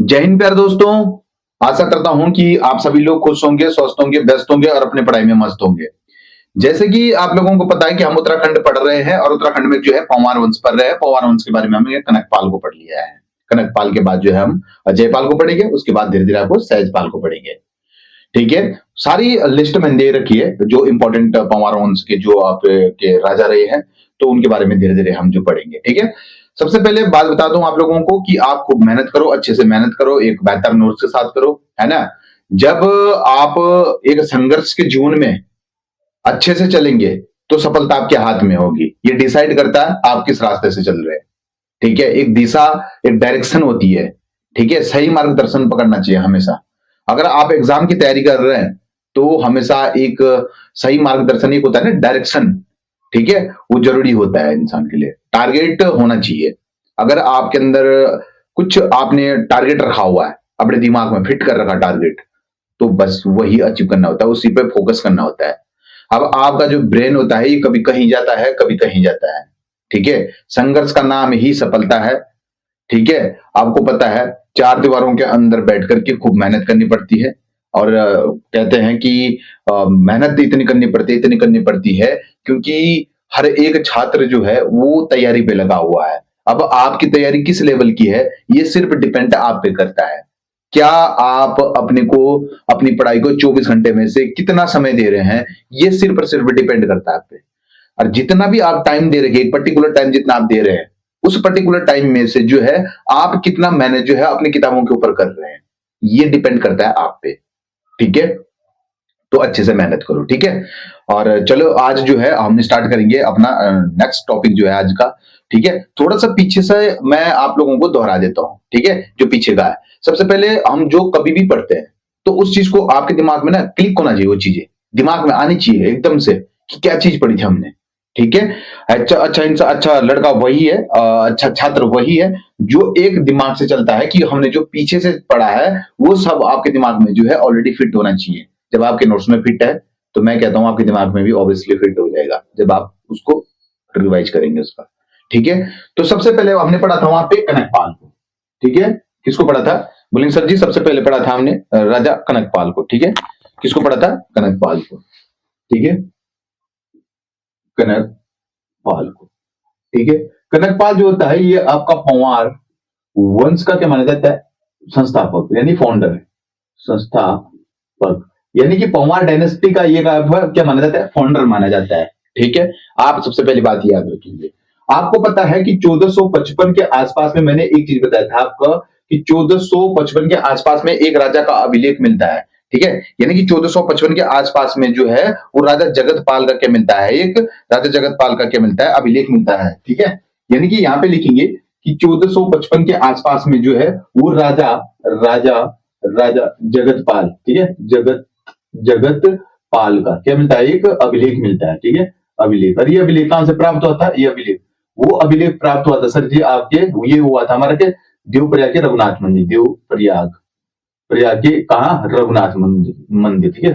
जय हिंद प्यारे दोस्तों। आशा करता हूं कि आप सभी लोग खुश होंगे, स्वस्थ होंगे, व्यस्त होंगे और अपनी पढ़ाई में मस्त होंगे। जैसे कि आप लोगों को पता है कि हम उत्तराखंड पढ़ रहे हैं और उत्तराखंड में जो है पंवार वंश पढ़ रहे हैं। पंवार वंश के बारे में हमने कनकपाल को पढ़ लिया है। कनकपाल के बाद जो है हम जयपाल को पढ़ेंगे, उसके बाद धीरे-धीरे आपको सहजपाल को पढ़ेंगे। ठीक है? सारी लिस्ट मैंने दे रखी है जो इंपॉर्टेंट पंवार वंश के जो आप के राजा रहे हैं, तो उनके बारे में धीरे-धीरे हम जो पढ़ेंगे। ठीक है? सबसे पहले बात बता दूं आप लोगों को कि आप खूब मेहनत करो, अच्छे से मेहनत करो, एक बेहतर नोट्स के साथ करो, है ना? जब आप एक संघर्ष के जीवन में अच्छे से चलेंगे, तो सफलता आपके हाथ में होगी। ये डिसाइड करता है आप किस रास्ते से चल रहे हैं। ठीक है? एक दिशा, एक डायरेक्शन होती है। ठीक है? सही मार्गदर्शन पकड़ना चाहिए हमेशा। अगर आप एग्जाम की तैयारी कर रहे हैं, तो हमेशा एक सही मार्गदर्शन एक होता है ना, डायरेक्शन। ठीक है? वो जरूरी होता है इंसान के लिए। टारगेट होना चाहिए। अगर आपके अंदर कुछ आपने टारगेट रखा हुआ है, अपने दिमाग में फिट कर रखा टारगेट, तो बस वही अचीव करना होता है, उसी पे फोकस करना होता है। अब आपका जो ब्रेन होता है, ये कभी कहीं जाता है, कभी कहीं जाता है। ठीक है? संघर्ष का नाम ही सफलता है। ठीक है? आपको पता है, चार दीवारों के अंदर बैठ करके खूब मेहनत करनी पड़ती है। और कहते हैं कि मेहनत इतनी करनी पड़ती है, क्योंकि हर एक छात्र जो है वो तैयारी पे लगा हुआ है। अब आपकी तैयारी किस लेवल की है, ये सिर्फ डिपेंड आप पे करता है। क्या आप अपनी पढ़ाई को 24 घंटे में से कितना समय दे रहे हैं, ये सिर्फ और सिर्फ डिपेंड करता है आप पे। और जितना भी आप टाइम दे रहे हैं, एक पर्टिकुलर टाइम जितना आप दे रहे हैं, उस पर्टिकुलर टाइम में से जो है आप कितना मैनेज जो है अपनी किताबों के ऊपर कर रहे हैं, ये डिपेंड करता है आप पे। ठीक है? तो अच्छे से मेहनत करो। ठीक है? और चलो आज जो है हम स्टार्ट करेंगे अपना नेक्स्ट टॉपिक जो है आज का। ठीक है? थोड़ा सा पीछे से मैं आप लोगों को दोहरा देता हूं। ठीक है? जो पीछे का है, सबसे पहले हम जो कभी भी पढ़ते हैं, तो उस चीज को आपके दिमाग में ना क्लिक होना चाहिए, वो चीजें दिमाग में आनी चाहिए एकदम से कि क्या चीज पढ़ी थी हमने। ठीक है? अच्छा अच्छा इंसान, अच्छा लड़का वही है, अच्छा छात्र वही है जो एक दिमाग से चलता है कि हमने जो पीछे से पढ़ा है वो सब आपके दिमाग में जो है ऑलरेडी फिट होना चाहिए। जब आपके नोट्स में फिट है, तो मैं कहता हूं आपके दिमाग में भी ऑब्वियसली फिट हो जाएगा जब आप उसको रिवाइज करेंगे उसका। ठीक है? तो सबसे पहले हमने पढ़ा था वहां पे कनकपाल को। ठीक है? किसको पढ़ा था? बोलेंगे सर जी सबसे पहले पढ़ा था हमने राजा कनकपाल को। ठीक है? किसको पढ़ा था? कनकपाल को। ठीक है? कनकपाल को। ठीक है? कनकपाल जो होता है, ये आपका पंवार वंश का क्या माना जाता है? संस्थापक यानी फाउंडर है। संस्थापक यानी कि पंवार डायनेस्टी का ये क्या माना जाता है? फाउंडर माना जाता है। ठीक है? आप सबसे पहली बात याद रखेंगे। आपको पता है कि 1455 के आसपास में मैंने एक चीज बताया था आपको कि 1455 के आसपास में एक राजा का अभिलेख मिलता है। ठीक है? यानी कि 1455 के आसपास में जो है वो राजा जगतपाल का क्या मिलता है? एक राजा जगतपाल का क्या मिलता है? अभिलेख मिलता है। ठीक है? यानी कि यहाँ पे लिखेंगे कि 1455 के आसपास में जो है वो राजा राजा राजा जगतपाल, ठीक है, जगतपाल का क्या मिलता है? एक अभिलेख मिलता है। ठीक है? अभिलेख। और ये अभिलेख कहां से प्राप्त हुआ था? ये अभिलेख वो अभिलेख प्राप्त हुआ था सर जी आपके, ये हुआ था हमारा के देवप्रयाग के रघुनाथ मंदिर, देवप्रयाग प्रयाग के कहा? रघुनाथ मंदिर। ठीक है?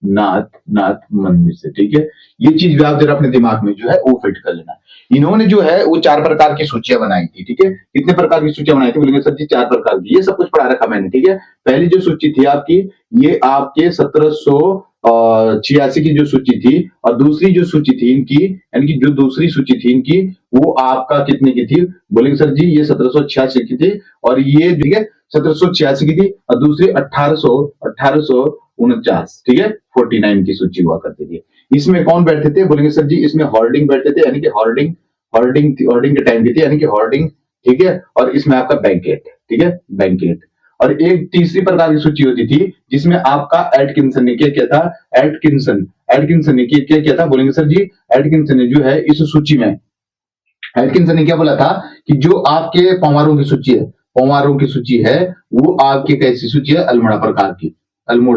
नाथ मंदिर से। ठीक है? ये चीज भी आप जरा अपने दिमाग में जो है वो फिट कर लेना। इन्होंने जो है वो 4 प्रकार की सूचियां बनाई थी। ठीक है? कितने प्रकार की सूचियां बनाई थी? बोलेंगे सर जी 4 प्रकार की। ये सब कुछ पढ़ा रखा मैंने। ठीक है? पहली जो सूची थी आपकी, ये आपके 1786 की जो सूची थी, और दूसरी जो सूची थी इनकी, यानी कि जो दूसरी सूची थी इनकी, वो आपका कितने की थी? बोलेंगे सर जी ये 1786 की थी, और ये ठीक है 1786 की थी, और दूसरी 1849। ठीक है? 49 की सूची हुआ करती थी। इसमें कौन बैठते थे? बोलेंगे सर जी इसमें हॉर्डिंग बैठते थे, यानी कि हॉर्डिंग के टाइम की थी, यानी कि हॉर्डिंग। ठीक है? और इसमें आपका बैंकेट। ठीक है? बैंकेट। और एक तीसरी प्रकार की सूची होती थी जिसमें आपका एटकिंसन ने क्या किया था? एटकिंसन ने क्या किया था? बोलेंगे सर जी एटकिंसन ने जो है इस सूची में, एटकिंसन ने क्या बोला था कि जो आपके पंवारों की सूची है, पंवारों की सूची है, वो आपके कैसी सूची है? अल्मोड़ा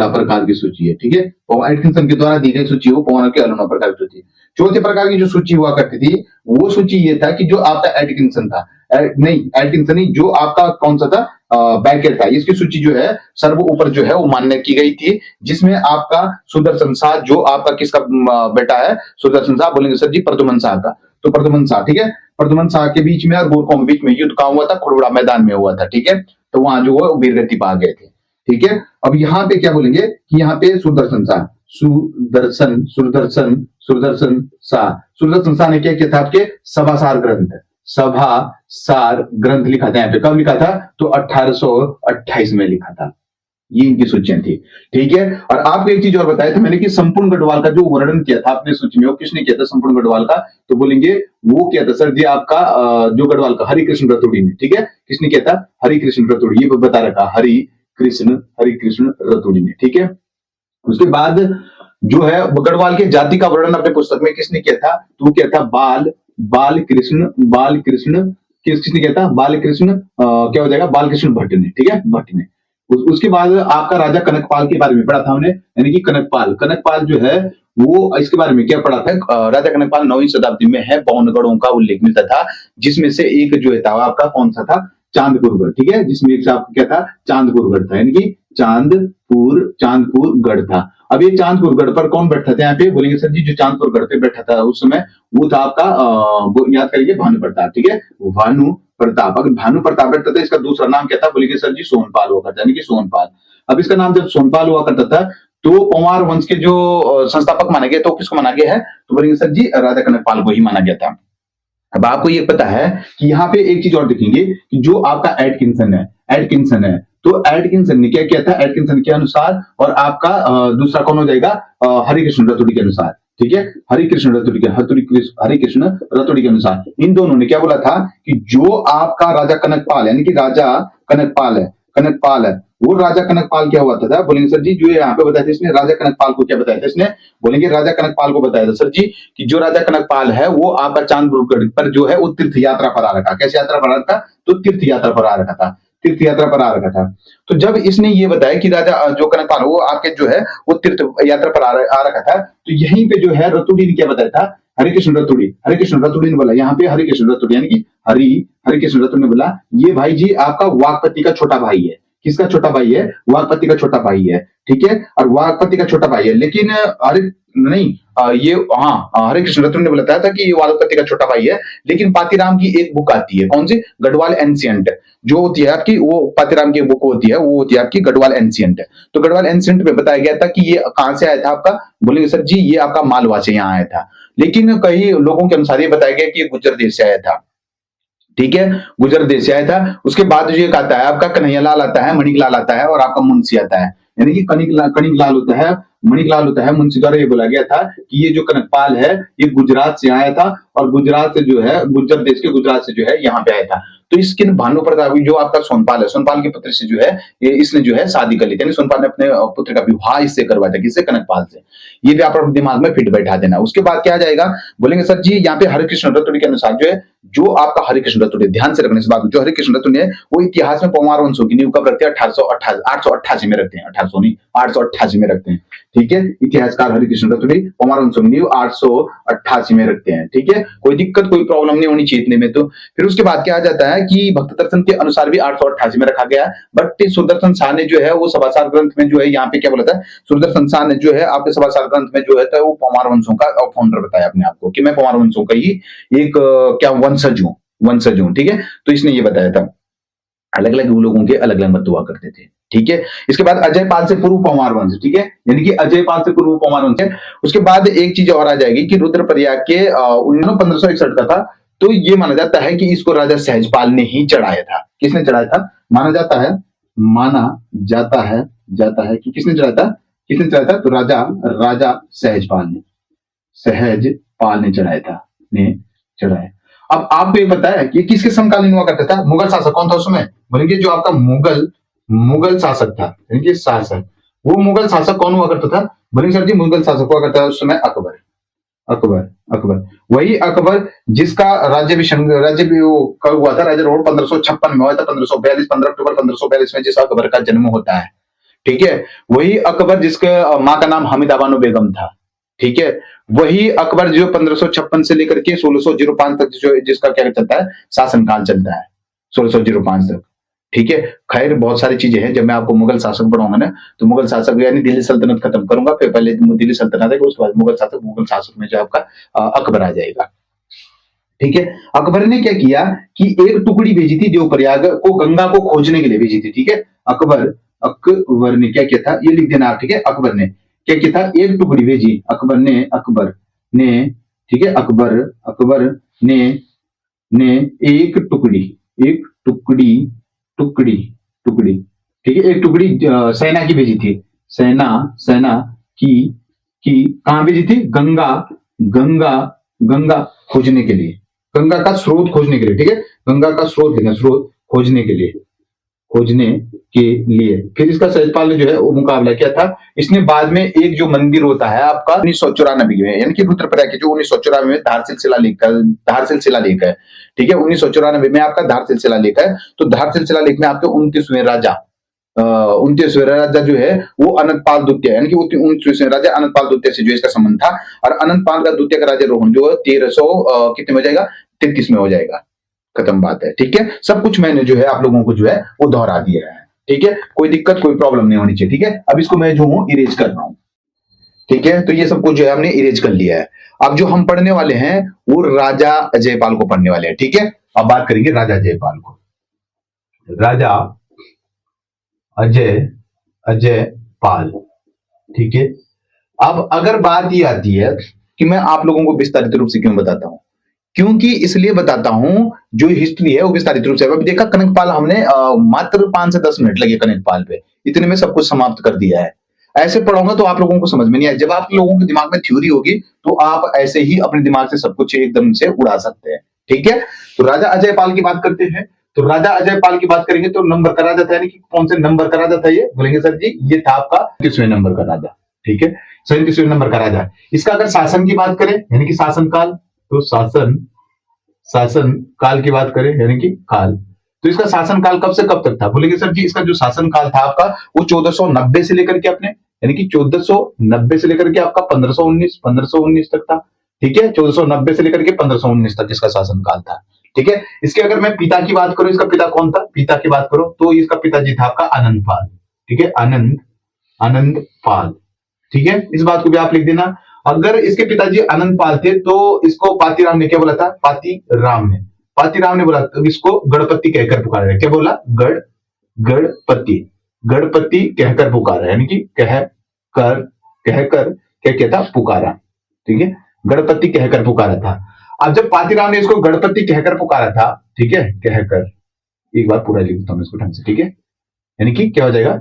प्रकार की सूची है। ठीक है? एटकिंसन के द्वारा दी गई सूची वो पंवारों की अल्मोड़ा प्रकार की सूची। चौथे प्रकार की जो सूची हुआ करती थी, वो सूची ये था कि जो आपका एटकिंसन था, नहीं एटकिंसन नहीं, जो आपका कौन सा था? बैंकेट था। इसकी सूची जो है सर्व ऊपर जो है वो मान्य की गई थी, जिसमें आपका सुदर्शन शाह, जो आपका किसका बेटा है? सुदर्शन शाह। बोलेंगे सर जी प्रद्युमन शाह का। तो प्रद्युमन शाह। ठीक है? प्रद्युमन शाह के बीच में और गोरखों के बीच में युद्ध कहां हुआ था? खुड़बुड़ा मैदान में हुआ था। ठीक है? तो वहां जो है वीरगति पा गए थे। ठीक है, अब यहाँ पे क्या बोलेंगे कि यहाँ पे सुदर्शन शाह, सुदर्शन सुदर्शन सुदर्शन शाह, सुदर्शन शाह ने क्या किया था, आपके सभासार ग्रंथ, सभा सार ग्रंथ लिखा था। यहाँ पे कब लिखा था, तो 1828 में लिखा था। ये इनकी सूचियां थी। ठीक है, और आपको एक चीज और बताया था मैंने कि संपूर्ण गढ़वाल का जो वर्णन किया था आपने सूची में, वो किसने किया था संपूर्ण गढ़वाल का, तो बोलेंगे वो किया था सर जी आपका जो गढ़वाल का हरिकृष्ण रतुड़ी ने। ठीक है, किसने किया था, हरिकृष्ण रतुड़ी, ये बता रखा हरिकृष्ण रतुड़ी ने। ठीक है, उसके बाद जो है गढ़वाल के जाति का वर्णन अपने पुस्तक में किसने किया था, तो वो किया था बाल कृष्ण किसने किया था, बाल कृष्ण क्या हो जाएगा, बाल कृष्ण भट्ट ने। ठीक है, भट्ट ने। उसके बाद आपका राजा कनकपाल के बारे में पढ़ा था हमने, यानी कि कनकपाल जो है वो इसके बारे में क्या पढ़ा था, राजा कनकपाल 9वीं शताब्दी में है, 52 गढ़ों का उल्लेख मिलता था, जिसमें से एक जो है था आपका कौन सा था, चांदपुर गढ़। ठीक है, जिसमें एक आपका क्या था, चांदपुर गढ़ था, यानी कि चांदपुर गढ़ था। अब ये चांदपुर गढ़ पर कौन बैठा था यहाँ पे, बोलेंगे सर जी जो चांदपुर गढ़ पे बैठा था उस समय वो था आपका याद करिए भानु प्रताप। ठीक है, भानु प्रताप, अगर भानु प्रताप बैठता था, इसका दूसरा नाम क्या था, बोलेंगे सर जी सोनपाल हुआ करता, यानी कि सोनपाल। अब इसका नाम जब सोनपाल हुआ करता था तो पंवार वंश के जो संस्थापक माना गया, तो किसको माना गया है, तो बोलेंगे सर जी राजा कनकपाल को ही माना गया था। अब आपको ये पता है कि यहाँ पे एक चीज और देखेंगे कि जो आपका एटकिंसन है, तो एटकिंसन ने क्या किया था, एटकिंसन के अनुसार, और आपका दूसरा कौन हो जाएगा, हरिकृष्ण रतुड़ी के अनुसार। ठीक है, हरिकृष्ण रतुड़ी के अनुसार इन दोनों ने क्या बोला था कि जो आपका राजा कनकपाल, यानी कि राजा कनकपाल है, वो राजा कनकपाल क्या हुआ था, बोलेंगे सर जी जो यहाँ पे बताया था इसने, राजा कनकपाल को क्या बताया था इसने, बोलेंगे राजा कनकपाल को बताया था सर जी कि जो राजा कनकपाल है वो आपका चांदपुर पर जो है वो तीर्थ यात्रा पर आ रखा। कैसे यात्रा पर आ रखा, तो तीर्थ यात्रा पर आ रखा था, तीर्थ यात्रा पर आ रखा था। तो जब इसने ये बताया कि राजा जो कनकपाल वो आपके जो है वो तीर्थ यात्रा पर आ रखा था, तो यहीं पे जो है रतुड़ी ने क्या बताया था, हरिकृष्ण रतुड़ी ने बोला, यहाँ पे हरिकृष्ण रतुड़ी यानी कि हरिकृष्ण रतुड़ी ने बोला ये भाई जी आपका वाकपति का छोटा भाई है। किसका छोटा भाई है, वाकपति का छोटा भाई है। ठीक है, और वाकपति का छोटा भाई है, लेकिन ये हरिकृष्ण रतुड़ी ने बताया था कि ये वाकपति का छोटा भाई है, लेकिन पातीराम की एक बुक आती है, कौन सी, गढ़वाल एंशिएंट, जो होती है आपकी, वो पातीराम की बुक होती है, वो होती है आपकी गढ़वाल एंशिएंट। तो गढ़वाल एंशिएंट में बताया गया था कि ये कहां से आया था आपका, बोलेंगे सर जी ये आपका मालवा से यहाँ आया था, लेकिन कई लोगों के अनुसार ये बताया गया कि ये गुर्जर देश से आया था। ठीक है, गुजर देश से आया था। उसके बाद जो एक आता है आपका कन्हैयालाल आता है, मणिकलाल आता है, और आपका मुंशी आता है, यानी कि कनिकलाल होता है, मणिकलाल होता है, मुंशी द्वारा ये बोला गया था कि ये जो कनकपाल है ये गुजरात से आया था, और गुजरात से जो है गुर्जर देश के गुजरात से जो है यहाँ पे आया था। तो इसके भानु प्रताप जो आपका सोनपाल है, सोनपाल के पुत्र से जो है इसने जो है शादी कर ली थी, सोनपाल ने अपने पुत्र का विवाह इससे करवाया था, किससे, कनकपाल से। ये भी आप अपने दिमाग में फिट बैठा देना। उसके बाद क्या आ जाएगा, बोलेंगे सर जी यहाँ पे हरिकृष्ण रतुड़ी के अनुसार जो है, जो आपका हरिकृष्ण रतुड़ी, ध्यान से रखने इस बात को, जो हरिकृष्ण रतुड़ी है वो इतिहास में पंवार वंशों की नींव कब रखते हैं, 888 में रखते हैं, 888 में रखते हैं। ठीक है, इतिहासकार हरिकृष्ण रतुड़ी पंवार वंशों की नींव 888 में रखते हैं। ठीक है, कोई दिक्कत कोई प्रॉब्लम नहीं होनी चाहिए इतने में। तो फिर उसके बाद क्या आ जाता है कि भक्त दर्शन के अनुसार भी 888 में रखा गया, बट सुदर्शन शाह ने जो है वो सभासार ग्रंथ में जो है यहाँ पे क्या बोला था, सुदर्शन शाह ने जो है आपके सभासार ग्रंथ में जो है तो वो पंवार वंशों का फाउंडर बताया अपने आप को कि मैं पंवार वंशों का ही एक क्या वंशज हूं। ठीक है, तो इसने ये बताया था। अलग अलग लोगों के अलग अलग मत हुआ करते थे। ठीक है, इसके बाद अजय पाल से पूर्व पंवार वंश। ठीक है, यानी कि अजय पाल से पूर्व पंवार वंश है। उसके बाद एक चीज और आ जाएगी कि रुद्रप्रयाग के 1561 का था, तो ये माना जाता है कि इसको राजा सहजपाल ने ही चढ़ाया था। किसने चढ़ाया था, माना जाता है कि किसने चढ़ाया था, तो राजा सहजपाल ने चढ़ाया। अब आपको ये पता है कि किसके समकालीन हुआ करता था, मुगल शासक कौन था उसमें, बोलेंगे जो आपका मुगल शासक था, वो मुगल शासक कौन हुआ करता था, बोलेंगे सर जी मुगल शासक हुआ करता था उस समय अकबर। वही अकबर जिसका राज्य कब हुआ था, राज्य रोड 1556 में हुआ था, 1542 15 अक्टूबर 1542 में जिस अकबर का जन्म होता है। ठीक है, वही अकबर जिसके माँ का नाम हमीदा बानो बेगम था। ठीक है, वही अकबर जो 1556 से लेकर के 1605 तक जो जिसका क्या चलता है, शासनकाल चलता है 1605 तक। ठीक है, खैर बहुत सारी चीजें हैं, जब मैं आपको मुगल शासक पढ़ाऊंगा ना, तो मुगल शासक यानी दिल्ली सल्तनत खत्म करूंगा, फिर पहले दिल्ली सल्तनत है, उसके बाद मुगल शासक में जो आपका अकबर आ जाएगा। ठीक है। अकबर ने क्या किया कि एक टुकड़ी भेजी थी देवप्रयाग को, गंगा को खोजने के लिए भेजी थी। ठीक है। अकबर अकबर ने क्या किया था, ये लिख देना आप। ठीक है। अकबर ने क्या किया था, एक टुकड़ी भेजी। अकबर ने ठीक है, अकबर अकबर ने ने एक टुकड़ी टुकड़ी टुकड़ी ठीक है, एक टुकड़ी सेना की भेजी थी। सेना की की कहां भेजी थी, गंगा गंगा गंगा खोजने के लिए, गंगा का स्रोत खोजने के लिए। ठीक है। गंगा का स्रोत है, स्रोत खोजने के लिए फिर इसका सहजपाल ने जो है वो मुकाबला किया था। इसने बाद में एक जो मंदिर होता है आपका 1994 में, यानी कि रुद्रप्रयाग के जो 1994 में धारसिल शिलालेख है। ठीक है। 1994 में आपका धारसिल शिलालेख है। तो धारसिल शिलालेख में आपके 29वें राजा 29वें राजा जो है वो अनंतपाल द्वितीय, यानी कि 29वें राजा अनंतपाल द्वितीय से जो इसका संबंध था। और अनंतपाल का द्वितीय का राजा रोहन जो 1300 कितने में हो जाएगा, 33 में हो जाएगा। खत्म बात है। ठीक है। सब कुछ मैंने जो है आप लोगों को जो है वो दोहरा दिया है। ठीक है। कोई दिक्कत कोई प्रॉब्लम नहीं होनी चाहिए। ठीक है। अब इसको मैं जो हूं इरेज कर रहा हूं। ठीक है। तो ये सब कुछ जो है हमने इरेज कर लिया है। अब जो हम पढ़ने वाले हैं वो राजा अजयपाल को पढ़ने वाले हैं। ठीक है। अब बात करेंगे राजा अजयपाल को। राजा अजयपाल। ठीक है। अब अगर बात ये आती है कि मैं आप लोगों को विस्तारित रूप से क्यों बताता हूं, क्योंकि इसलिए बताता हूं जो हिस्ट्री है वो विस्तारित रूप से। अभी देखा कनकपाल हमने मात्र 5 से 10 मिनट लगे कनकपाल पे, इतने में सब कुछ समाप्त कर दिया है। ऐसे पढ़ाऊंगा तो आप लोगों को समझ में नहीं आए। जब आप लोगों के दिमाग में थ्योरी होगी तो आप ऐसे ही अपने दिमाग से सब कुछ एकदम से उड़ा सकते हैं। ठीक है। तो राजा अजयपाल की बात करते हैं। तो राजा अजयपाल की बात करेंगे तो नंबर का राजा था, यानी कि कौन से नंबर का राजा था ये बोलेंगे सर जी, ये था आपका 37वें नंबर का राजा। ठीक है। 37वें नंबर का राजा। इसका अगर शासन की बात करें यानी कि शासनकाल, तो शासन काल की बात करें यानी कि काल, तो इसका शासन काल कब से कब तक था, बोलेंगे सर जी इसका जो शासन काल था आपका वो 1490 से लेकर के अपने, यानी कि 1490 से लेकर के आपका 1519 तक था। ठीक है। 1490 से लेकर के 1519 तक इसका शासन काल था। ठीक है। इसके अगर मैं पिता की बात करूं, इसका पिता कौन था, पिता की बात करो तो इसका पिताजी था आपका आनंदपाल। ठीक है। आनंदपाल। ठीक है। इस बात को भी आप लिख देना। अगर इसके पिताजी अनंतपाल थे तो इसको पातीराम ने क्या बोला था, पातीराम ने बोला तो इसको गणपति कहकर पुकारा। क्या बोला, गणपति कहकर पुकारा, यानी कि कहकर क्या कहता था, पुकारा। ठीक है। गणपति कहकर पुकारा था। अब जब पातीराम ने इसको गणपति कहकर पुकारा था, ठीक है, कहकर, एक बार पूरा लिखता हूं इसको ढंग से। ठीक है। यानी कि क्या हो जाएगा,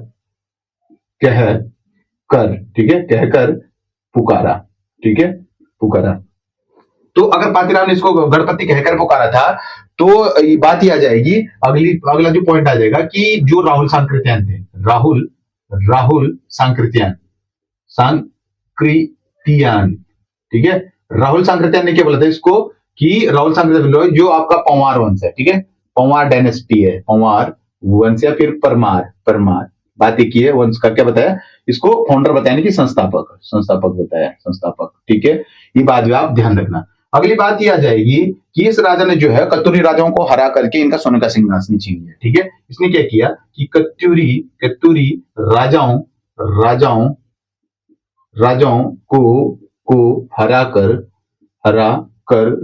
कह कर, ठीक है, कहकर पुकारा। ठीक है, पुकारा। तो अगर पातीराम ने इसको गणपति कहकर पुकारा था तो बात ही आ जाएगी, अगला जो पॉइंट आ जाएगा कि जो राहुल सांकृत्यायन थे, राहुल सांकृत्यायन, ठीक है, राहुल सांकृत्यायन ने क्या बोला था इसको कि राहुल सांकृत्यायन जो आपका पंवार वंश है, ठीक है, पंवार डायनेस्टी है, पंवार वंश या फिर परमार बात एक ही है। वंश का क्या बताया इसको, फाउंडर बताया कि संस्थापक बताया, संस्थापक। ठीक है। ये बात भी आप ध्यान रखना। अगली बात ये आ जाएगी कि इस राजा ने जो है कत्यूरी राजाओं को हरा करके इनका सोने का सिंहासन छीन लिया। ठीक है। इसने क्या किया कि कत्यूरी राजाओं को हरा कर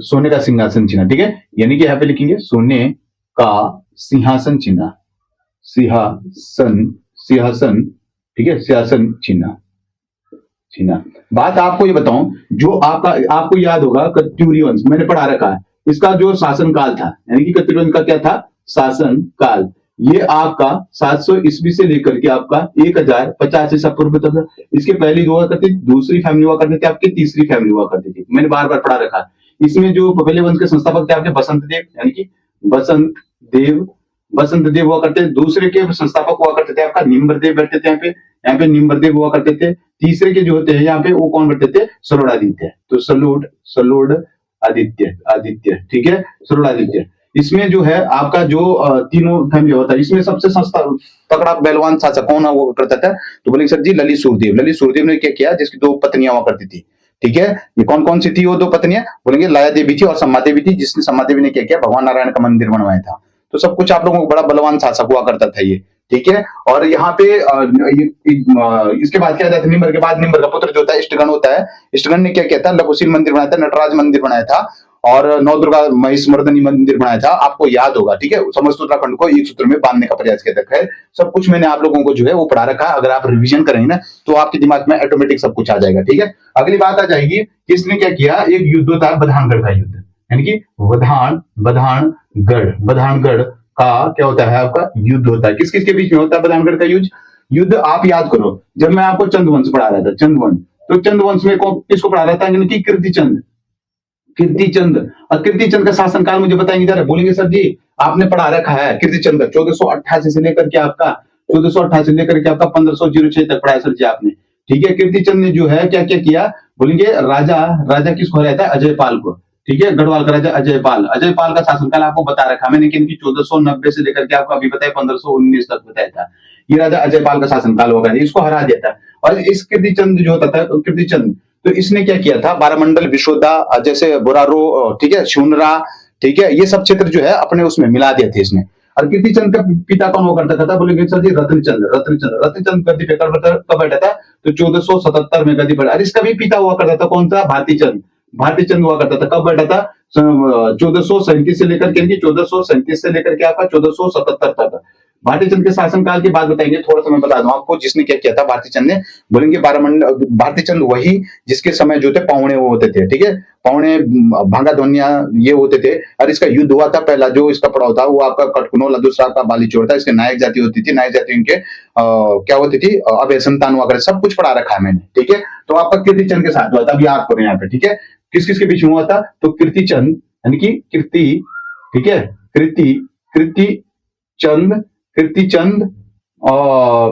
सोने का सिंहासन छीना। ठीक है। यानी कि यहां पे लिखेंगे सोने का सिंहासन छीना, सिंहासन, ठीक है, सिंहासन छीना। बात आपको ये बताऊं, जो आपको याद होगा कत्यूरी वंश मैंने पढ़ा रखा है, इसका जो शासन काल था, यानी कि कत्यूरी वंश का क्या था, शासन काल, ये आपका 700 ईस्वी से लेकर के आपका 1050 ईसा पूर्व तक। इसके पहले हुआ करती, दूसरी फैमिली हुआ करती थी आपकी, तीसरी फैमिली हुआ करती थी, मैंने बार बार पढ़ा रखा है। इसमें जो पहले वंश के संस्थापक थे आपके बसंत देव, यानी कि बसंत देव हुआ करते थे। दूसरे के संस्थापक हुआ करते थे आपका निम्बरदेव बैठते थे यहाँ पे निम्बरदेव हुआ करते थे। तीसरे के जो होते हैं यहाँ पे वो कौन बैठते थे, सलोडादित्य। तो सलोड आदित्य, ठीक है, सलोडादित्य। इसमें जो है आपका जो तीनों फैमिली होता है, इसमें सबसे सस्ता तगड़ा बलवान शासक कौन हुआ करता था, तो बोलेंगे सर जी ललित सुरदेव ने क्या किया, जिसकी 2 पत्नियां हुआ करती थी। ठीक है। ये कौन कौन सी थी वो 2 पत्नियां, बोलेंगे लाया देवी थी और सम्मा देवी थी, जिसने सम्मा देवी ने क्या किया, भगवान नारायण का मंदिर बनवाया था। तो सब कुछ आप लोगों को बड़ा बलवान शासक हुआ करता था ये। ठीक है। और यहाँ पे इसके बाद क्या जाता है, निम्बर के बाद निम्बर का पुत्र जो होता है इष्टगण होता है। इष्टगण ने क्या किया था, लघुशील मंदिर बनाया था, नटराज मंदिर बनाया था। और नौ दुर्गा महिष मर्दनी मंदिर बनाया था, आपको याद होगा, ठीक है। समस्त उत्तराखंड को एक सूत्र में बांधने का प्रयास किया था। खैर सब कुछ मैंने आप लोगों को जो है वो पढ़ा रखा है, अगर आप रिवीजन करेंगे ना तो आपके दिमाग में ऑटोमेटिक सब कुछ आ जाएगा, ठीक है। अगली बात आ जाएगी, किसने क्या किया, एक युद्ध होता है बधानगढ़ का युद्ध, यानी कि बधानगढ़ का क्या होता है, आपका युद्ध होता है। किस किस के बीच में होता है बधानगढ़ का युद्ध आप याद करो। जब मैं आपको चंद्रवंश पढ़ा रहा था, चंद्रवंश, तो चंद्रवंश में किसको पढ़ा रहा था, यानी कि कीर्तिचंद। और कीर्तिचंद का शासनकाल मुझे बताएंगे जरा, बोलेंगे सर जी आपने पढ़ा रखा है कीर्तिचंद का 1488 से लेकर के आपका 1506 तक पढ़ाया सर जी आपने, ठीक है। कीर्तिचंद ने जो है क्या क्या किया, बोलेंगे राजा किसको रहता है, अजयपाल को, ठीक है। गढ़वाल का राजा अजयपाल का शासनकाल आपको बता रखा मैंने कि 1490 से लेकर के आपको अभी बताया 1519 तक बताया था। ये राजा अजयपाल का शासनकाल होगा, इसको हरा दिया था। और इस कीर्तिचंद जो होता था, कीर्तिचंद तो इसने क्या किया था, बारामंडल, विशोदा, जैसे बोरारो, ठीक है, शूनरा, ठीक है, ये सब क्षेत्र जो है अपने उसमें मिला दिया थे इसने। और कीर्तिचंद का पिता कौन हुआ करता था, बोलेंगे सर जी रत्नचंद गद्दी पे कब बैठा था, तो 1477 में गद्दी पर। और इसका भी पिता हुआ करता था कौन सा, भारतीचंद हुआ करता था। कब बैठा था, 1437 से लेकर के 1437 से लेकर के आपका 1477 तक। भारतीचंद के शासनकाल की बात बताएंगे, थोड़ा सा मैं बता दूं आपको जिसने क्या किया था भारतीचंद ने, बोलेंगे भारतीचंद वही जिसके समय जो थे पौणे वो होते थे, ठीक है, पौणे भांगा धोनिया ये होते थे। और इसका युद्ध हुआ था, पहला जो इसका पड़ाव था वो आपका कटकुनोला, दूसरा आपका बालीचोर था। इसके नायक जाति होती थी, नायक जाति इनके क्या होती थी, अभय संतान हुआ कर, सब कुछ पढ़ा रखा है मैंने, ठीक है। तो आपका कीर्तिचंद के साथ हुआ था, अभी याद करो यहाँ पे, ठीक है। किस किस के बीच में हुआ था, तो कीर्तिचंद यानी कि कीर्ति, ठीक है, कीर्तिचंद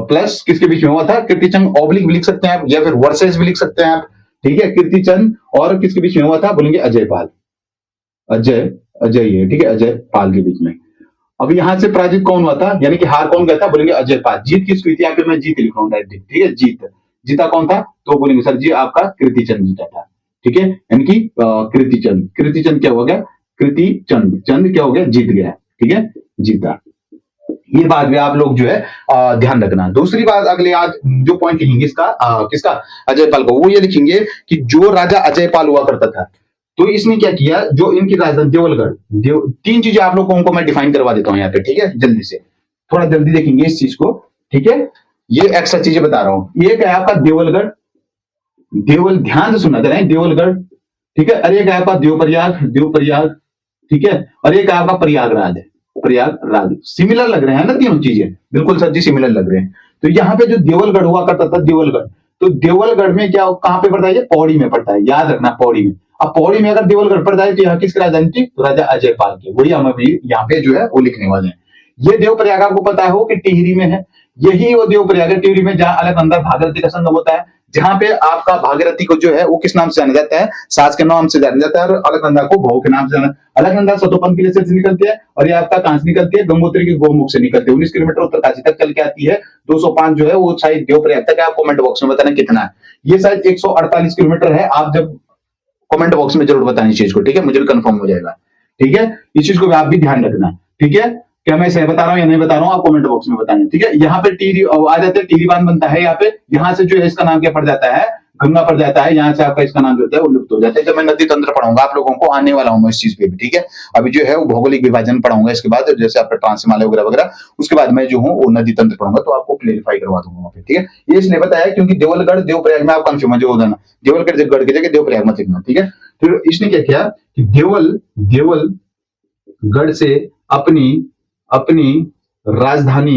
प्लस किसके बीच में हुआ था, कीर्तिचंद ऑब्लिक भी लिख सकते हैं आप, या फिर वर्सेस भी लिख सकते हैं आप, ठीक है। कीर्तिचंद और किसके बीच में हुआ था, बोलेंगे अजयपाल, अजय, ठीक है, अजयपाल के बीच में। अब यहां से पराजित कौन हुआ था, यानी कि हार कौन गया था, बोलेंगे अजयपाल। जीत किसकी हुई थी, यहाँ पे मैं जीत लिख रहा हूँ डायरेक्ट, ठीक है, जीता कौन था, तो बोलेंगे सर जी आपका कीर्तिचंद जीता था, ठीक है। यानी कि कीर्तिचंद क्या हो गया, चंद क्या हो गया, जीत गया, ठीक है, जीता। ये बात भी आप लोग जो है ध्यान रखना। दूसरी बात, अगले आज जो पॉइंट लिखेंगे इसका किसका, अजयपाल को, वो ये लिखेंगे कि जो राजा अजयपाल हुआ करता था, तो इसने क्या किया, जो इनकी राजधानी देवलगढ़, तीन चीजें आप लोगों को मैं डिफाइन करवा देता हूं यहाँ पे, ठीक है, जल्दी से, थोड़ा जल्दी देखेंगे इस चीज को, ठीक है। ये एक्स्ट्रा चीजें बता रहा हूं। एक है आपका देवलगढ़, ध्यान से सुनना जरा, देवलगढ़, ठीक है। और एक है आपका देवप्रयाग, ठीक है। और एक आपका प्रयागराज। सिमिलर लग रहे हैं ना तीनों चीजें, बिल्कुल सर जी सिमिलर लग रहे हैं। तो यहाँ पे जो देवलगढ़ हुआ करता था, देवलगढ़, तो देवलगढ़ में क्या, कहां पे पड़ता है, पौड़ी में पड़ता है, याद रखना, पौड़ी में। अब पौड़ी में अगर देवलगढ़ पड़ता है तो यहाँ किसकी राजधानी थी, तो राजा अजयपाल की, वही हम अभी यहाँ पे जो है वो लिखने वाले हैं। ये देवप्रयाग आपको पता हो कि टिहरी में है, यही वो देवप्रयाग है टिहरी में, जहां अलकनंदा भागीरथी का संगम होता है, जहां पे आपका भागीरथी को जो है वो किस नाम से जाना जाता है, सास के नाम से जाना जाता है, और अलकनंदा को बहू के नाम से जाना। अलकनंदा सतोपन किले से निकलती है, और ये आपका कहां से निकलती है, गंगोत्री के गोमुख से निकलती है, 19 किलोमीटर उत्तरकाशी तक चल के आती है। 205 जो है वो शायद देवप्रयाग तक है, आप कमेंट बॉक्स में बताना कितना है। ये शायद 148 किलोमीटर है, आप जब कमेंट बॉक्स में जरूर बताना इस चीज को, ठीक है, मुझे भी कंफर्म हो जाएगा, ठीक है। इस चीज को भी आप भी ध्यान रखना, ठीक है। क्या मैं सही बता रहा हूँ या नहीं बता रहा हूँ, आप कमेंट बॉक्स में बताना, ठीक है। यहाँ पे टीरी आ जाते हैं, टीरी बांध बनता है यहाँ पे, यहाँ से जो है इसका नाम क्या पड़ जाता है, गंगा पड़ जाता है, यहाँ से आपका इसका नाम जो होता है वो लुप्त हो जाता है। जब मैं नदी तंत्र पढ़ाऊंगा आप लोगों को, आने वाला हूँ मैं इस चीज पे भी, ठीक है। अभी जो है वो भौगोलिक विभाजन पढ़ाऊंगा, इसके बाद जैसे आपका ट्रांसहिमालय वगैरह वगैरह, उसके बाद मैं जो हूँ वो नदी तंत्र पढ़ूंगा, तो आपको क्लियरिफाई करवा दूंगा वहाँ पे, ठीक है। ये इसलिए बताया क्योंकि देवलगढ़ देवप्रयाग में आप कंफ्यूज जो होगा ना, देवलगढ़ गढ़ की जगह देवप्रयाग मत लिखना, ठीक है। फिर इसने क्या किया कि देवलगढ़ से अपनी राजधानी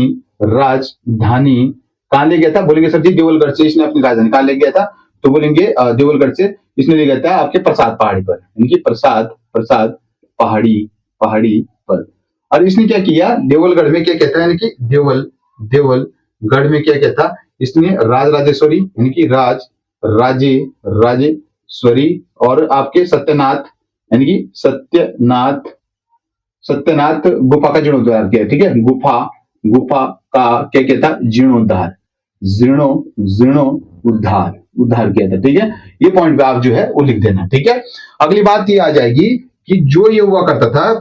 कहां ले गया था, बोलेंगे सर जी देवलगढ़ से इसने अपनी राजधानी कहां ले गया था, तो बोलेंगे देवलगढ़ से इसने ले गया था आपके प्रसाद पहाड़ी पर, यानी कि प्रसाद पहाड़ी पर। और इसने क्या किया, देवलगढ़ में क्या कहता है, यानी कि देवलगढ़ में क्या कहता, इसने राजराजेश्वरी यानी कि राजेश्वरी और आपके सत्यनाथ यानी कि सत्यनाथ गुफा का जीर्णोद्धार किया, ठीक है। गुफा का क्या कहता, उद्धार किया था, ठीक है। ये पॉइंट पे आप जो है वो लिख देना, ठीक है। अगली बात ये आ जाएगी कि जो ये हुआ करता था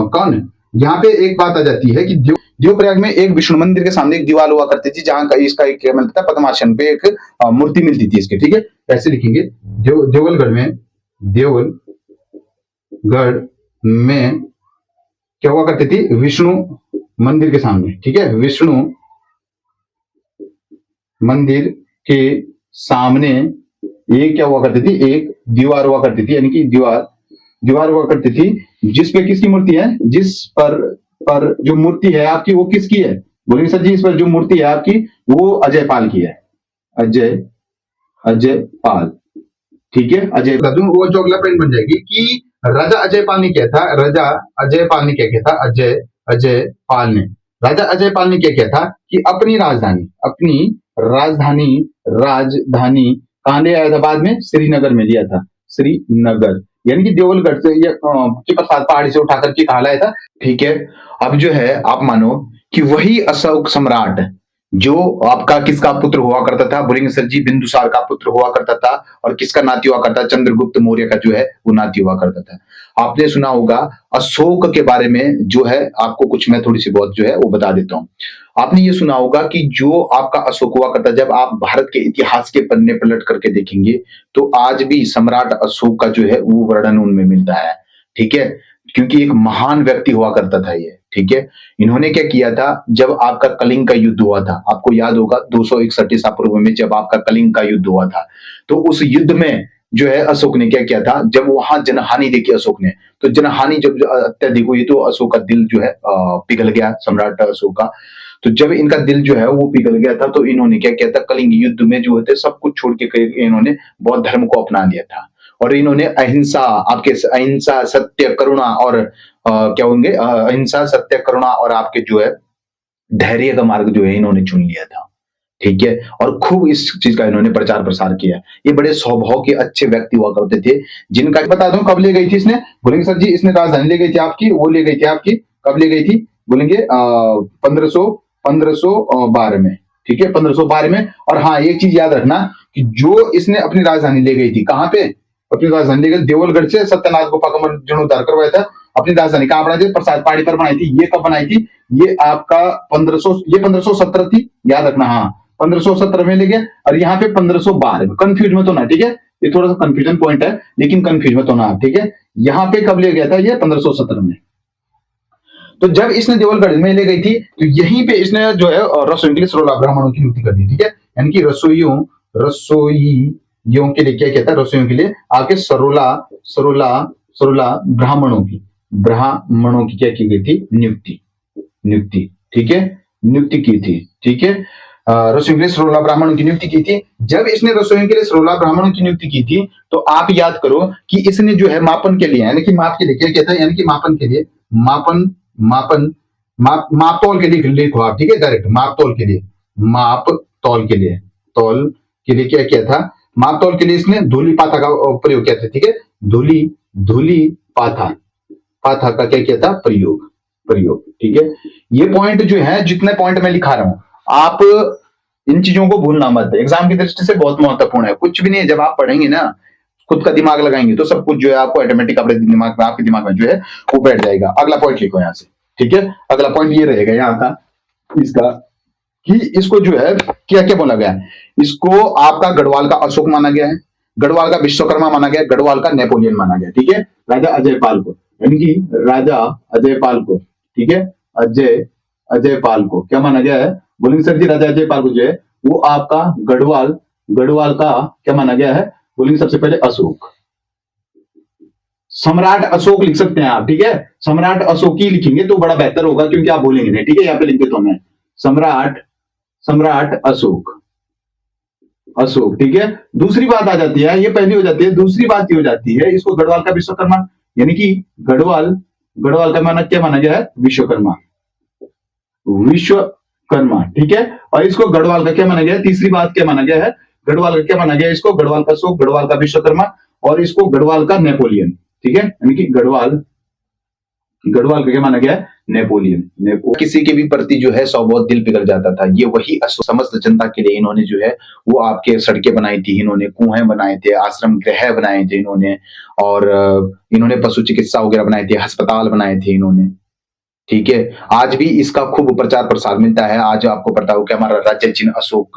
कौन, यहाँ पे एक बात आ जाती है कि देवप्रयाग में एक विष्णु मंदिर के सामने एक दीवार हुआ करती थी, जहां का इसका एक क्या मिलता था, पद्मासन पे एक मूर्ति मिलती थी इसकी, ठीक है। ऐसे लिखेंगे, देवलगढ़ में गढ़ में क्या हुआ करती थी, विष्णु मंदिर के सामने, ठीक है, विष्णु मंदिर के सामने ये क्या हुआ करती थी, एक दीवार हुआ करती थी, यानी कि दीवार हुआ करती थी, जिस पे किसकी मूर्ति है, जिस पर जो मूर्ति है आपकी वो किसकी है, बोलेंगे सर जी इस पर जो मूर्ति है आपकी वो अजय पाल की है, अजय पाल, ठीक है, अजय बता दूं, वो जो अगला पॉइंट बन जाएगी कि राजा अजय पाल ने क्या था, राजा अजय पाल ने क्या किया था, अजय पाल ने, राजा अजय पाल ने क्या किया था कि अपनी राजधानी कहाँ ले आया था, बाद में श्रीनगर में लिया था, श्रीनगर, यानी कि देवलगढ़ से या प्रसाद पहाड़ी से उठा करके कहा लाया था, ठीक है। अब जो है आप मानो कि वही अशोक सम्राट जो आपका किसका पुत्र हुआ करता था, बोलेंगे सर जी बिंदुसार का पुत्र हुआ करता था, और किसका नाती हुआ करता, चंद्रगुप्त मौर्य का जो है वो नाती हुआ करता था। आपने सुना होगा अशोक के बारे में जो है, आपको कुछ मैं थोड़ी सी बहुत जो है वो बता देता हूँ। आपने ये सुना होगा कि जो आपका अशोक हुआ करता, जब आप भारत के इतिहास के पन्ने पलट करके देखेंगे तो आज भी सम्राट अशोक का जो है वो वर्णन उनमें मिलता है, ठीक है, क्योंकि एक महान व्यक्ति हुआ करता था ये, ठीक है। इन्होंने क्या किया था, जब आपका कलिंग का युद्ध हुआ था, आपको याद होगा 261 ईसा पूर्व में जब आपका कलिंग का युद्ध हुआ था, तो उस युद्ध में जो है अशोक ने क्या किया था, जब वहां जनहानि देखी अशोक ने, तो जनहानि जब अत्यधिक हुई तो अशोक का दिल जो है पिघल गया, सम्राट अशोक का। तो जब इनका दिल जो है वो पिघल गया था, तो इन्होंने क्या किया था, कलिंग युद्ध में जो होते सब कुछ छोड़ के इन्होंने बौद्ध धर्म को अपना लिया था, और इन्होंने अहिंसा सत्य करुणा और क्या होंगे, अहिंसा सत्य करुणा और आपके जो है धैर्य का मार्ग जो है इन्होंने चुन लिया था, ठीक है, और खूब इस चीज का इन्होंने प्रचार प्रसार किया। ये बड़े स्वभाव के अच्छे व्यक्ति हुआ करते थे, जिनका बता दूं कब ले गई थी इसने, बोलेंगे सर जी इसने राजधानी ले गई थी आपकी, वो ले गई थी आपकी, कब ले गई थी, बोलेंगे 1512 में, ठीक है, 1512 में। और हाँ एक चीज याद रखना कि जो इसने अपनी राजधानी ले गई थी, कहां पे अपनी राजधानी ले गई, देवलगढ़ से सत्यनाथ गोपा का जीर्णोद्धार करवाया था, अपनी राजधानी कहां बनाई थी, प्रसाद पहाड़ी पर बनाई थी। ये कब बनाई थी, ये आपका 1517 थी, याद रखना, हाँ 1517 में ले गया, और यहाँ पे 1512 में, कंफ्यूज मत होना, ठीक है, ये थोड़ा सा कंफ्यूजन पॉइंट है, लेकिन कंफ्यूज मत होना, ठीक है। यहाँ पे कब ले गया था, ये 1517 में। तो जब इसने देवलगढ़ में ले गई थी, तो यहीं पे इसने जो है रसोइयों के लिए सरोला ब्राह्मणों की नियुक्ति कर दी, ठीक है, यानी कि रसोइयों के लिए क्या कहता है, रसोइयों के लिए आपके सरोला ब्राह्मणों की क्या की गई थी, नियुक्ति, ठीक है, नियुक्ति की थी, ठीक है, रसोइयों के लिए सरोला ब्राह्मणों की नियुक्ति की थी। जब इसने रसोइयों के लिए सरोला ब्राह्मणों की नियुक्ति की थी, तो आप याद करो कि इसने जो है मापन के लिए, यानी कि माप के लिए क्या कहता है, यानी कि मापन के लिए, माप तौल के लिए लिखो आप, ठीक है, डायरेक्ट माप तौल के लिए, तौल के लिए क्या किया था, माप तौल के लिए इसने धूली पाथा का प्रयोग किया था, ठीक है, धूली पाथा का क्या किया था, प्रयोग, ठीक है। ये पॉइंट जो है, जितने पॉइंट मैं लिखा रहा हूं, आप इन चीजों को भूलना मत, एग्जाम की दृष्टि से बहुत महत्वपूर्ण है। कुछ भी नहीं है, जब आप पढ़ेंगे ना, खुद का दिमाग लगाएंगे, तो सब कुछ जो है आपको ऑटोमेटिक अपने दिमाग में, आपके दिमाग में जो है वो बैठ जाएगा। अगला पॉइंट लिखो यहां से, ठीक है, अगला पॉइंट ये रहेगा यहाँ का इसका, कि इसको जो है क्या क्या बोला गया है, इसको आपका गढ़वाल का अशोक माना गया है, गढ़वाल का विश्वकर्मा माना गया, गढ़वाल का नेपोलियन माना गया, ठीक है, राजा अजय पाल को, यानी कि राजा अजय पाल को, ठीक है, अजय पाल को क्या माना गया है, बोलेंगे सर जी राजा अजय पाल को जो है वो आपका गढ़वाल का क्या माना गया है, बोलेंगे सबसे पहले अशोक, सम्राट अशोक लिख सकते हैं आप, ठीक है, सम्राट अशोक ही लिखेंगे तो बड़ा बेहतर होगा, क्योंकि आप भूलेंगे नहीं, ठीक है, यहाँ पे लिख देता हूं मैं, सम्राट अशोक, ठीक है। दूसरी बात आ जाती है, ये पहली हो जाती है, दूसरी बात ये हो जाती है, इसको गढ़वाल का विश्वकर्मा, यानी कि गढ़वाल का माना क्या माना गया है, विश्वकर्मा, ठीक है, और इसको गढ़वाल का क्या माना गया है, तीसरी बात क्या माना गया है, गढ़वाल का क्या माना गया है, इसको गढ़वाल का अशोक, गढ़वाल का विश्वकर्मा, और इसको गढ़वाल का नेपोलियन, ठीक है, यानी कि गढ़वाल का क्या माना गया है, नेपोलियन। किसी के भी प्रति जो है 100 बहुत दिल पिघल जाता था, ये वही समस्त जनता के लिए इन्होंने जो है वो आपके सड़कें बनाई थी, इन्होंने कुएं बनाए थे, आश्रम गृह बनाए थे इन्होंने, और इन्होंने पशु चिकित्सा वगैरह बनाए थे, अस्पताल बनाए थे इन्होंने, ठीक है। आज भी इसका खूब प्रचार प्रसार मिलता है। आज आपको पता हो कि हमारा राज्य चिन्ह अशोक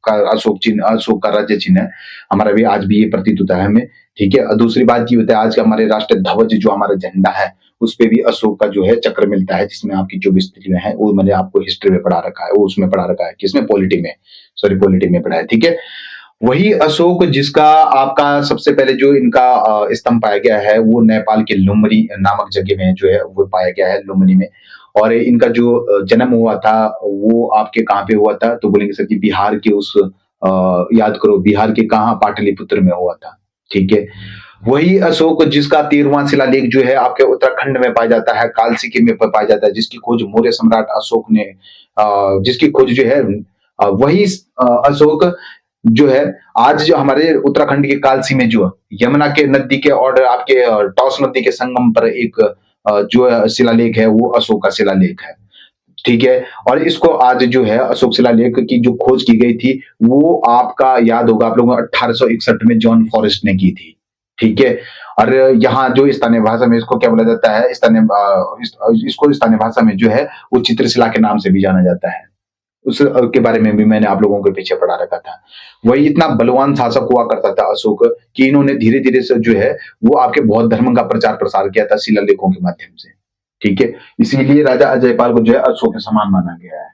का राज्य चिन्ह है हमारा, भी आज भी ये प्रतीत होता है हमें ठीक है। और दूसरी बात ये होता है आज का हमारे राष्ट्रीय ध्वज जो हमारा झंडा है उस पे भी अशोक का जो है चक्र मिलता है, जिसमें आपकी जो भी स्त्रियां हैं वो मैंने आपको हिस्ट्री में पढ़ा रखा है, वो उसमें पढ़ा रखा है, किसमें, पॉलिटी में, सॉरी पॉलिटी में पढ़ा है, ठीक है। वही अशोक जिसका आपका सबसे पहले जो इनका स्तंभ पाया गया है वो नेपाल के लुम्बिनी नामक जगह में जो है वो पाया गया है, लुम्बिनी में। और इनका जो जन्म हुआ था वो आपके कहाँ पे हुआ था, तो बोलेंगे सर कि बिहार के उस याद करो बिहार के कहाँ, पाटलिपुत्र में हुआ था, ठीक है। वही अशोक जिसका 13वां शिलालेख जो है आपके उत्तराखंड में पाया जाता है, कालसीकी में पाया जाता है, जिसकी खोज मौर्य सम्राट अशोक ने जिसकी खोज जो है वही अशोक जो है आज जो हमारे उत्तराखंड के कालसी में जो यमुना के नदी के और आपके टॉस नदी के संगम पर एक जो शिलालेख है वो अशोक का शिलालेख है, ठीक है। और इसको आज जो है अशोक शिलालेख की जो खोज की गई थी वो आपका याद होगा आप लोगों को 1861 में जॉन फॉरेस्ट ने की थी, ठीक है। और यहाँ जो स्थानीय भाषा में इसको क्या बोला जाता है, इसको स्थानीय भाषा में जो है वो चित्रशिला के नाम से भी जाना जाता है। उस के बारे में भी मैंने आप लोगों के पीछे पढ़ा रखा था। वही इतना बलवान शासक हुआ करता था अशोक कि इन्होंने धीरे धीरे से जो है वो आपके बौद्ध धर्म का प्रचार प्रसार किया था शिलालेखों के माध्यम से, ठीक है। इसीलिए राजा अजयपाल को जो है अशोक के समान माना गया है,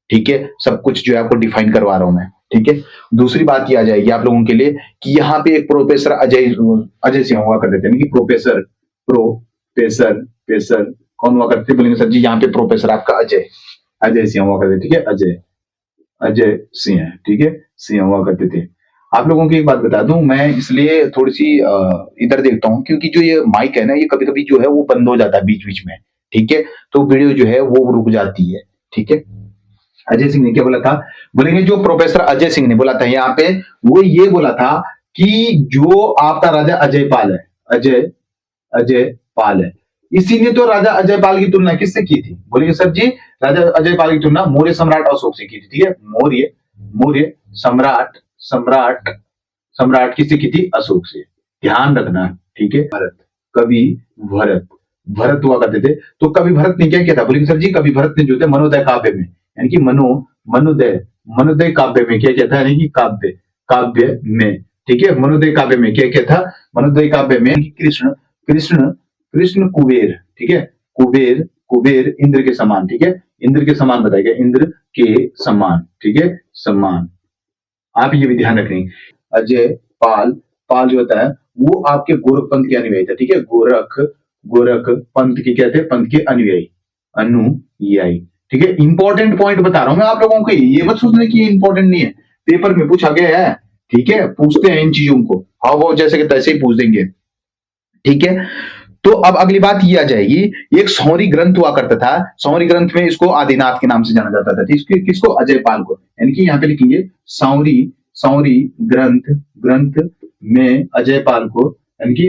ठीक है। सब कुछ जो है आपको डिफाइन करवा रहा हूं मैं, ठीक है। दूसरी बात ये आ जाएगी आप लोगों के लिए कि यहाँ पे एक प्रोफेसर अजय सिंह हुआ करते थे, कि प्रोफेसर प्रोफेसर प्रोफेसर कौन हुआ करते, बोलेंगे सर जी यहाँ पे प्रोफेसर आपका अजय सिंह हुआ करते, ठीक है। अजय सिंह, ठीक है, सिंह हुआ करते थे। आप लोगों की एक बात बता दूं, मैं इसलिए थोड़ी सी इधर देखता हूं क्योंकि जो ये माइक है ना ये कभी कभी जो है वो बंद हो जाता है बीच बीच में, ठीक है। तो वीडियो जो है वो रुक जाती है, ठीक है। अजय सिंह ने क्या बोला था, बोलेंगे जो प्रोफेसर अजय सिंह ने बोला था यहाँ पे, वो ये बोला था कि जो आपका राजा अजयपाल है, अजयपाल है, इसीलिए तो राजा अजयपाल की तुलना किससे की थी, बोलेंगे सर जी राजा अजयपाल की तुलना मौर्य सम्राट अशोक से की थी, ठीक है। मौर्य मौर्य सम्राट सम्राट सम्राट किससे की थी, अशोक से, ध्यान रखना, ठीक है। भरत, कवि भरत, भरत हुआ करते थे। तो कवि भरत ने क्या किया था, बोलेंगे सर जी कवि भरत ने जो थे मनोदय काव्य में, यानी कि मनोदय मनोदय काव्य में क्या किया था, यानी कि काव्य काव्य में, ठीक है। मनोदय काव्य में क्या किया था, मनोदय काव्य में कृष्ण कृष्ण कृष्ण कुबेर, ठीक है, कुबेर कुबेर इंद्र के समान, ठीक है, इंद्र के समान बताया गया, इंद्र के समान, ठीक है, समान। आप ये भी ध्यान रखेंगे। अजय पाल, पाल जो होता है वो आपके गोरख पंथ के अनुयायी था, ठीक है। गोरख पंथ के क्या थे, पंथ के अनुयायी, अनुयायी, ठीक है। इंपॉर्टेंट पॉइंट बता रहा हूं मैं आप लोगों को, ये मत सोचना कि ये इंपॉर्टेंट नहीं है, पेपर में पूछा गया है, ठीक है। पूछते हैं इन चीजों को, हाँ वो जैसे कि तैसे ही पूछ देंगे, ठीक है। तो अब अगली बात ये आ जाएगी, एक सौरी ग्रंथ हुआ करता था, सौरी ग्रंथ में इसको आदिनाथ के नाम से जाना जाता था, किसको, अजयपाल को, यानी कि यहाँ पे लिखेंगे सौरी सौरी ग्रंथ ग्रंथ में अजयपाल को, यानी कि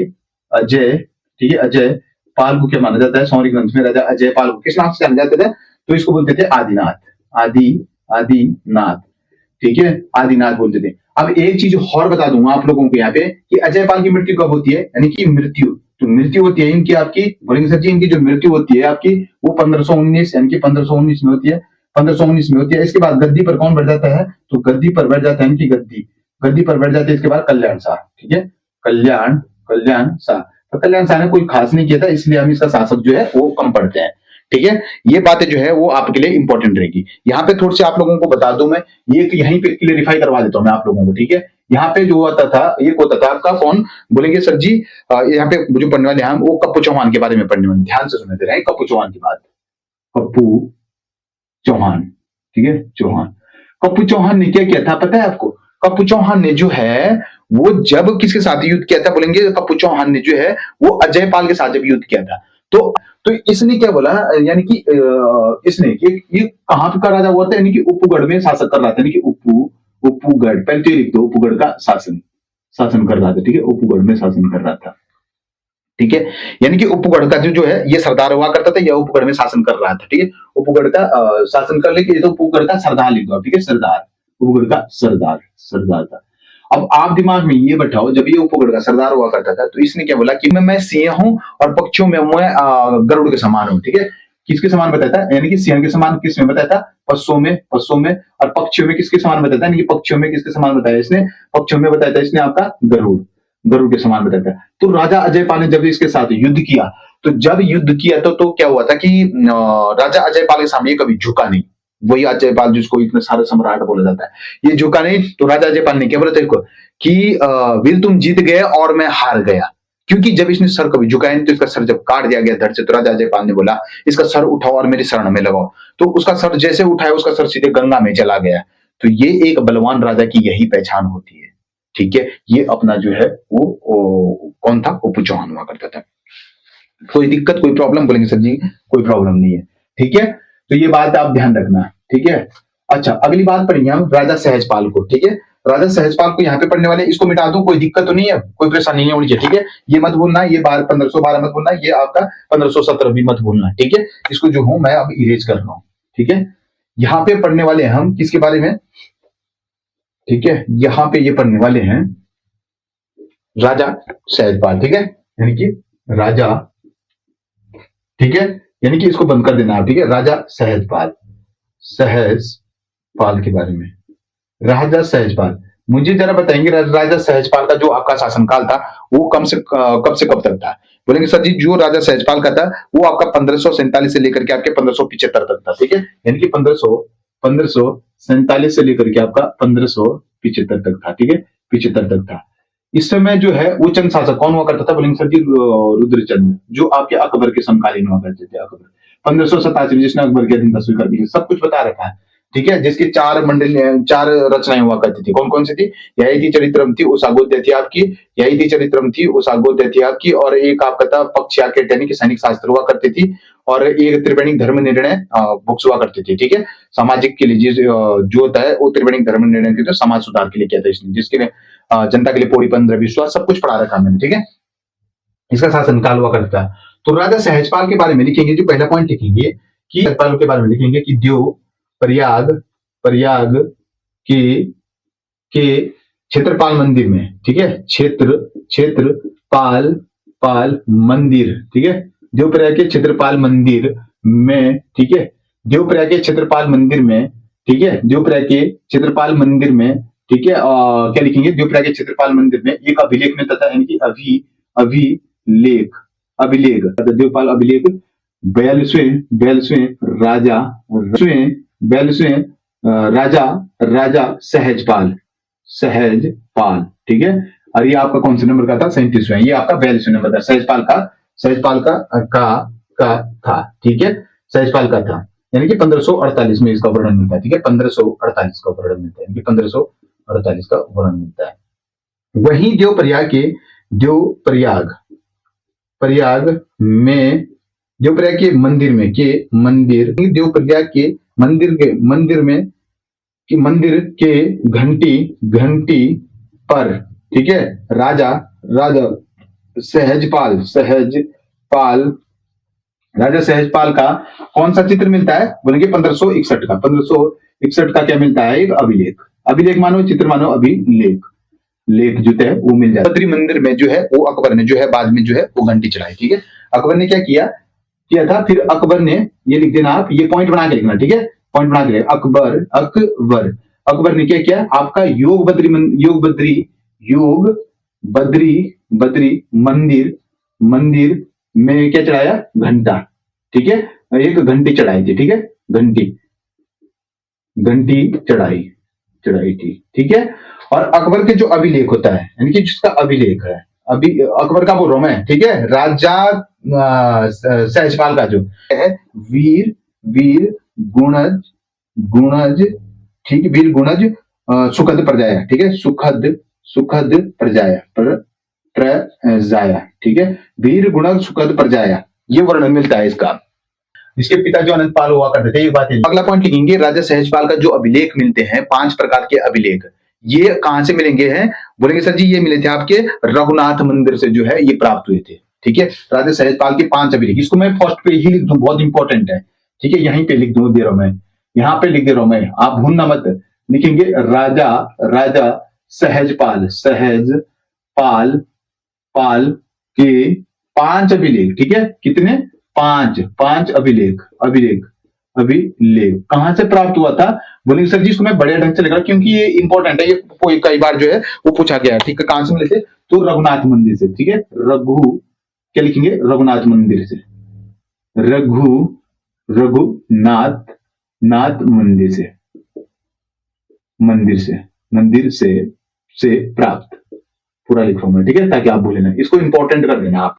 अजय, ठीक है, अजय पाल को क्या माना जाता है, सौरी ग्रंथ में राजा अजयपाल को किस नाम से जाना जाता था, तो इसको बोलते थे आदिनाथ, आदिनाथ, ठीक है, आदिनाथ बोलते थे। अब एक चीज और बता दूंगा आप लोगों को यहाँ पे कि अजयपाल की मृत्यु कब होती है, यानी कि मृत्यु, तो मृत्यु होती है इनकी आपकी, बोलेंगे सर जी इनकी जो मृत्यु होती है आपकी वो 1519 यानी कि 1519 में होती है, 1519 में होती है। इसके बाद गद्दी पर कौन बैठ जाता है, तो गद्दी पर बैठ जाता है इनकी गद्दी पर बैठ जाते हैं इसके बाद कल्याण शाह, ठीक है, कल्याण शाह। तो कल्याण शाह ने कोई खास नहीं किया था, इसलिए हम इसका शासक जो है वो कम पढ़ते हैं, ठीक है। ये बातें जो है वो आपके लिए इंपॉर्टेंट रहेगी। यहाँ पे थोड़ी सी आप लोगों को बता दूं मैं, ये यहीं पे क्लियरिफाई करवा देता हूं मैं आप लोगों को, ठीक है। यहाँ पे जो होता था, ये होता था आपका कौन, बोलेंगे सर जी यहाँ पे जो पढ़ने वाले हैं वो कप्पू चौहान के बारे में पढ़ने वाले, ध्यान से सुनते रहे, कप्पू चौहान की बात, कप्पू चौहान, ठीक है, चौहान। कप्पू चौहान ने क्या किया था पता है आपको, कप्पू चौहान ने जो है वो जब किसके साथ युद्ध किया था, बोलेंगे कप्पू चौहान ने जो है वो अजयपाल के साथ जब युद्ध किया था, तो इसने क्या बोला, यानी कि इसने ये कहां का राजा हुआ था, यानी कि उपगढ़ में शासक कर रहा था, यानी कि उपगढ़, पहले तो लिख दो, उपगढ़ का शासन कर रहा था, ठीक है, उपगढ़ में शासन कर रहा था, ठीक है। यानी कि उपगढ़ का जो है ये सरदार हुआ करता था, या उपगढ़ में शासन कर रहा था, ठीक है। उपगढ़ का शासन कर लेके, ये तो उपगढ़ का सरदार लिख दो, ठीक है, सरदार, उपगढ़ का सरदार था। अब आप दिमाग में ये बैठाओ, जब ये उपगढ़ का सरदार हुआ करता था तो इसने क्या बोला कि मैं सिंह हूं और पक्षियों में मैं गरुड़ के समान हूं, ठीक है। किसके समान बताया था, यानी कि सिंह के समान किस में बताया था, पशुओं में, और पक्षियों में किसके समान बताया था, यानी कि पक्षियों में किसके समान बताया इसने, पक्षियों में बताया था इसने आपका गरुड़, गरुड़ के समान बताता है। तो राजा अजयपाल ने जब इसके साथ युद्ध किया, तो जब युद्ध किया तो क्या हुआ था कि राजा अजयपाल के सामने कभी झुका नहीं। वही अजयपाल जिसको इतने सारे सम्राट बोला जाता है, ये झुका नहीं। तो राजा अजयपाल ने क्या बोला तेरे को कि वीर तुम जीत गए और मैं हार गया, क्योंकि जब इसने सर कभी झुकाया नहीं, तो इसका सर जब काट दिया गया धड़ से, तो राजा अजयपाल ने बोला इसका सर उठाओ और मेरी शरण में लगाओ। तो उसका सर जैसे उठाया, उसका सर सीधे गंगा में चला गया। तो ये एक बलवान राजा की यही पहचान होती है। ठीक है, ये अपना जो है वो कौन था, उपू चौहान हुआ करता था। कोई दिक्कत, कोई प्रॉब्लम? बोलेंगे सर जी कोई प्रॉब्लम नहीं है। ठीक है, तो ये बात आप ध्यान रखना। ठीक है, अच्छा अगली बात पढ़ेंगे हम राजा सहजपाल को। ठीक है, राजा सहजपाल को यहाँ पे पढ़ने वाले, इसको मिटा दूं, कोई दिक्कत तो नहीं है, कोई परेशानी नहीं होनी चाहिए। ठीक है, ये मत भूलना, ये 1512 मत भूलना, ये आपका 1517 भी मत भूलना। ठीक है, इसको जो हूं मैं अब इरेज कर रहा हूं। ठीक है, यहाँ पे पढ़ने वाले हम किसके बारे में? ठीक है, यहाँ पे ये पढ़ने वाले हैं राजा सहजपाल। ठीक है, यानी कि राजा, ठीक है, यानी कि इसको बंद कर देना आप। ठीक है, राजा सहजपाल, सहजपाल के बारे में। राजा सहजपाल, मुझे जरा बताएंगे राजा सहजपाल का जो आपका शासनकाल था वो कब से कब तक था? बोलेंगे सर जी जो राजा सहजपाल का था वो आपका 1547 से लेकर के आपके 1575 तक था। ठीक है, यानी कि 1547 से लेकर के आपका 1575 तक था। ठीक है, 75 तक था। इस समय जो है वो चंद शासक कौन हुआ करता था? बोलेंगे सर जी रुद्रचंद, जो आपके अकबर के समकालीन हुआ करते थे। अकबर 1587 जिसने अकबर के अधीन तस्वीर कर दी, सब कुछ बता रखा है। ठीक है, जिसकी 4 मंडल 4 रचनाएं हुआ करती थी। कौन कौन सी थी? यही थी चरित्रम थी, उसागोद्य थी आपकी, यही थी चरित्रम थी, उसागोद्य थी आपकी, और एक आपका था पक्षयाकेट यानी कि सैनिक शास्त्र हुआ करती थी, और एक त्रिवेणिक धर्म निर्णय बुक्स हुआ करती थी। ठीक है, सामाजिक के लिए जो होता है वो त्रिवेणिक धर्म निर्णय के, तो समाज सुधार के लिए किया था इसने, जिसके लिए जनता के लिए पोड़ीपन विश्वास सब कुछ पढ़ा रखा मैंने। ठीक है, इसका शासनकाल हुआ करता है। तो राजा सहजपाल के बारे में लिखेंगे, जो पहला पॉइंट लिखेंगे कि सहजपाल के बारे में लिखेंगे कि देव प्रयाग के क्षेत्रपाल मंदिर में। ठीक है, क्षेत्रपाल मंदिर। ठीक है, देवप्रयाग के क्षेत्रपाल मंदिर में। ठीक है, देवप्रयाग के क्षेत्रपाल मंदिर में। ठीक है, देवप्रयाग के क्षेत्रपाल मंदिर में। ठीक है, क्या लिखेंगे? देवप्रयाग के क्षेत्रपाल मंदिर में एक अभिलेख में तथा, यानी कि अभिलेख देवपाल अभिलेख 42वें राजा सहजपाल। ठीक है, और ये आपका कौन से नंबर का था? 37वां। ये आपका 42वें नंबर का सहजपाल का था। ठीक है, सहजपाल का था, यानी कि 1548 में इसका वर्णन मिलता है। ठीक है, 1548 का वर्णन मिलता है, 1548 का वर्णन मिलता है। वहीं देवप्रयाग के मंदिर के घंटी पर। ठीक है, राजा सहजपाल का कौन सा चित्र मिलता है? बोलेंगे 1561 का। 1561 का क्या मिलता है? एक अभिलेख मानो, चित्र मानो, लेख जो है वो मिल जाता है। बद्री मंदिर में जो है वो अकबर ने जो है बाद में जो है वो घंटी चढ़ाई। ठीक है, अकबर ने क्या किया था? फिर अकबर ने, ये लिख देना आप, ये पॉइंट बना के लिखना। ठीक है, पॉइंट बना के अकबर ने क्या किया? आपका योग बद्री मंदिर में क्या चढ़ाया? घंटा। ठीक है, एक घंटी चढ़ाई थी। ठीक है, घंटी चढ़ाई थी। ठीक है, और अकबर के जो अभिलेख होता है, यानी कि जिसका अभिलेख है, अभी अकबर का बोल रहा हूं मैं। ठीक है, राजा सहजपाल का जो है वीर गुणज। ठीक है, वीर गुणज सुखद प्रजाया। ठीक है, सुखद प्रजाया। ठीक है, वीर गुणज सुखद प्रजाया, ये वर्णन मिलता है इसका। इसके पिता जो अनंतपाल हुआ करते थे। एक बात है, अगला पॉइंट लिखेंगे, राजा सहजपाल का जो अभिलेख मिलते हैं, 5 प्रकार के अभिलेख, ये कहां से मिलेंगे हैं? बोलेंगे सर जी ये मिले थे आपके रघुनाथ मंदिर से जो है ये प्राप्त हुए थे। ठीक है, राजा सहजपाल के 5 अभिलेख, इसको मैं फर्स्ट पे ही लिख दूं, बहुत इंपॉर्टेंट है। ठीक है, यहीं पे लिख दूं, दे रहा हूं मैं, यहां पे लिख दे रहा हूं मैं, आप भूलना मत। लिखेंगे राजा सहजपाल के 5 अभिलेख। ठीक है, कितने? 5 अभिलेख कहां से प्राप्त हुआ था? बोलेंगे सर जी इसको मैं बड़े ढंग से लिख रहा हूं क्योंकि ये इंपॉर्टेंट है, ये कोई कई बार जो है वो पूछा गया है, ठीक है। कहां से मिले थे? तो रघुनाथ मंदिर से, ठीक है। क्या लिखेंगे? रघुनाथ मंदिर से, रघुनाथ नाथ मंदिर से, मंदिर से प्राप्त, पूरा लिखूंगा, ठीक है, ताकि आप भूले ना। इसको इंपॉर्टेंट कर देना आप।